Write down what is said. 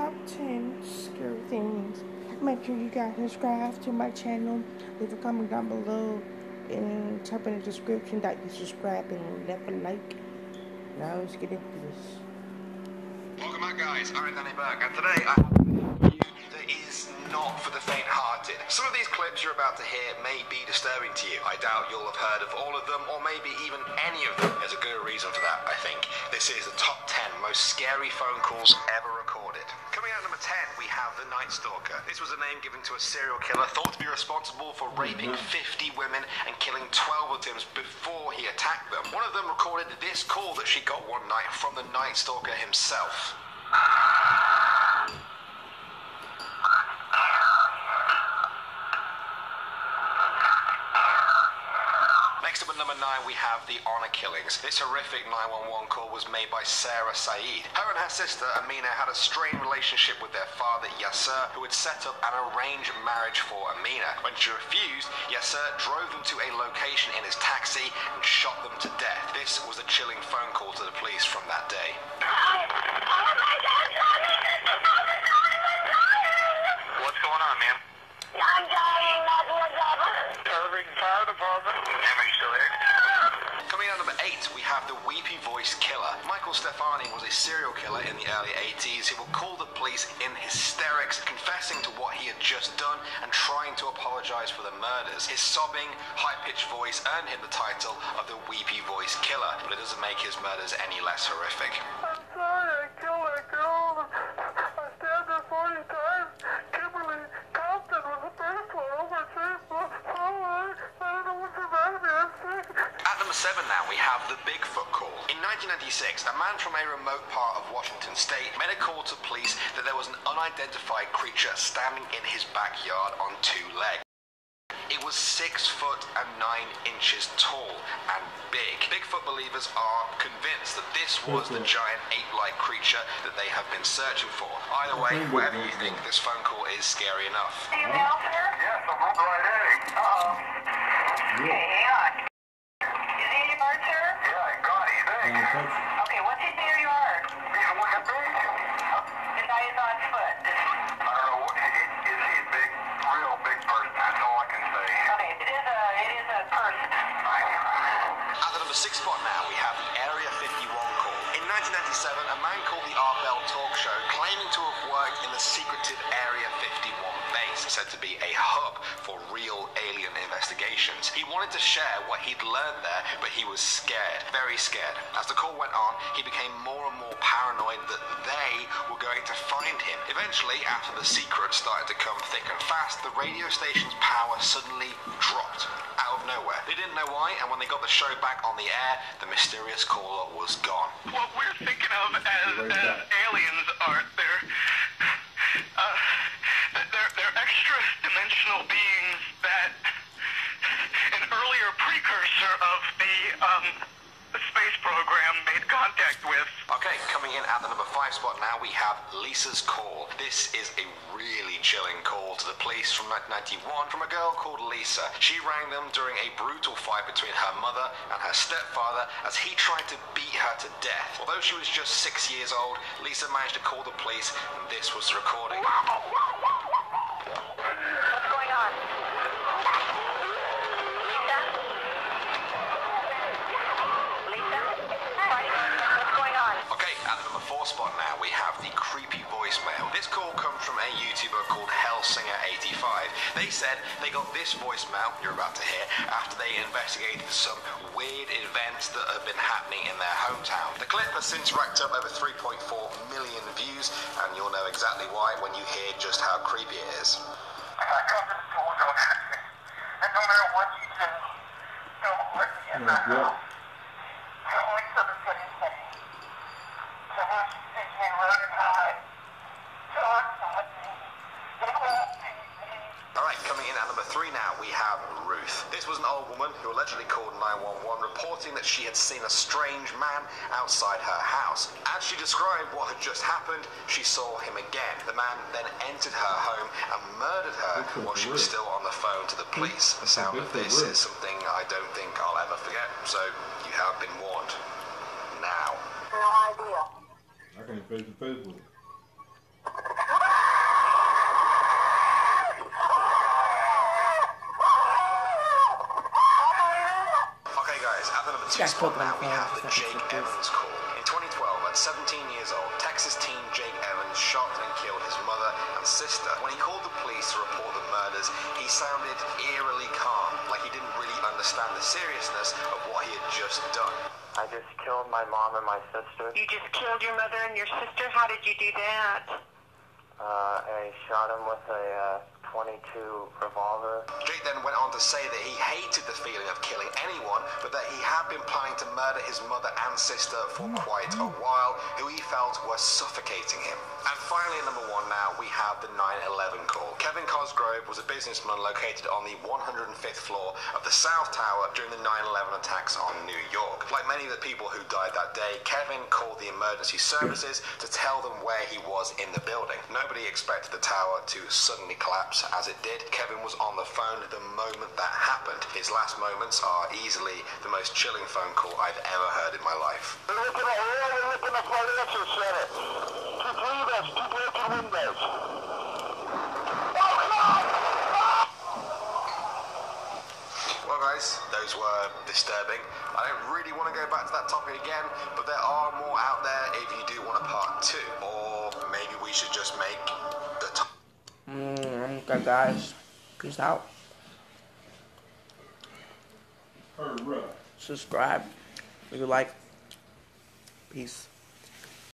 top 10 scary things. Make sure you guys subscribe to my channel. Leave a comment down below and type in the description that you subscribe and left a like. Now let's get into this. Welcome back, guys. I'm Danny Burke, and today I have a review that is not for the faint-hearted. Some of these clips you're about to hear may be disturbing to you. I doubt you'll have heard of all of them, or maybe even any of them. There's a good reason for that, I think. This is the top 10 most scary phone calls ever recorded. Coming out at number 10, we have the Night Stalker. This was a name given to a serial killer thought to be responsible for raping 50 women and killing 12 victims before he attacked them. One of them recorded this call that she got one night from the Night Stalker himself. Next up at number 9, we have the Honor Killings. This horrific 911 call was made by Sarah Saeed. Her and her sister, Amina, had a strained relationship with their father, Yasser, who had set up an arranged marriage for Amina. When she refused, Yasser drove them to a location in his taxi and shot them to death. This was a chilling phone call to the police from that day. What's going on, ma'am? I'm dying, that's what's happening. Irving Fire Department. Ma'am, are you still there? Coming out at number 8, we have the Weepy Voice Killer. Michael Stefani was a serial killer in the early 80s who would call the police in hysterics, confessing to what he had just done and trying to apologize for the murders. His sobbing, high-pitched voice earned him the title of the Weepy Voice Killer, but it doesn't make his murders any less horrific. I'm sorry, I killed that girl. I stabbed her 40 times. Kimberly Compton was the first one. Oh, my Facebook. I don't know what's the matter with me. I'm sick. At number 7 now, we have the Bigfoot Call. In 1996, a man from a remote part of Washington State made a call to police that there was an unidentified creature standing in his backyard on 2 legs. It was 6 foot and 9 inches tall and big. Bigfoot believers are convinced that this was the giant ape-like creature that they have been searching for. Either way, whatever you think, this phone call is scary enough. Do you mail, sir? Yes, I'm on the right heading. Okay, hang on. Is he in your yard, sir? Yeah, I got it. Thanks. Okay, what's his near yard? He's looking big. His eye is on foot. I don't know what, is he a big, real big person? That's all I can say. Okay, it is a person. At the number 6 spot now, we have the Area 51 call. In 1997, a man called the Art Bell Talk Show, claiming to have worked in the secretive Area 51 base, said to be a hub for real alien investigations. He wanted to share what he'd learned there, but he was scared, very scared. As the call went on, he became more and more paranoid that they were going to find him. Eventually, after the secret started to come thick and fast, the radio station's power suddenly dropped out of nowhere. They didn't know why, and when they got the show back on the air, the mysterious caller was gone. What we're thinking of as aliens are they're extra-dimensional beings that an earlier precursor of the space program made contact with. Okay, coming in at the number 5 spot now, we have Lisa's Call. This is a really chilling call to the police from 1991 from a girl called Lisa. She rang them during a brutal fight between her mother and her stepfather as he tried to beat her to death. Although she was just 6 years old, Lisa managed to call the police, and this was the recording. What's going on? Lisa? Lisa? Right? What's going on? Okay, at the number 4 spot now, we have the creepy voicemail. This call comes from a YouTuber called Hellsinger85. They said they got this voicemail you're about to hear after they investigated some weird events that have been happening in their hometown. The clip has since racked up over 3.4 million views, and you'll know exactly why when you hear just how creepy it is. I come to the school, don't ask me. And no matter what you do, don't let me in the house. Tell me something's going to say. Tell her she's thinking running high. Tell her not me. They won't see me. Alright, coming in at number 3 now, we have Ruth. This was an old woman who allegedly called 911, reporting that she had seen a strange man outside her house. As she described what had just happened, she saw him again. The man then entered her home and murdered her while she was still on the phone to the police. The sound of this is something I don't think I'll ever forget, so you have been warned. Now. No idea. I can't face to face with it. 2 spot now, we have the Jake Evans call. In 2012, at 17 years old, Texas teen Jake Evans shot and killed his mother and sister. When he called the police to report the murders, he sounded eerily calm, like he didn't really understand the seriousness of what he had just done. I just killed my mom and my sister. You just killed your mother and your sister? How did you do that? I shot him with a .22 revolver. Jake then went on to say that he hated the feeling of killing anyone, but that he had been planning to murder his mother and sister for quite a while, who he felt were suffocating him. And finally, at number 1 now, we have the 9/11 call. Kevin Cosgrove was a businessman located on the 105th floor of the South Tower during the 9/11 attacks on New York. Like many of the people who died that day, Kevin called the emergency services to tell them where he was in the building. Nobody expected the tower to suddenly collapse as it did. Kevin was on the phone the moment that happened. His last moments are easily the most chilling phone call I've ever heard in my life. We're looking at financial center. 2 cleavers, 2 broken windows. Well guys, those were disturbing. I don't really want to go back to that topic again, but there are more out there if you do want a part 2. Or maybe we should just make the top. Okay, guys. Peace out. Subscribe. Leave a like. Peace.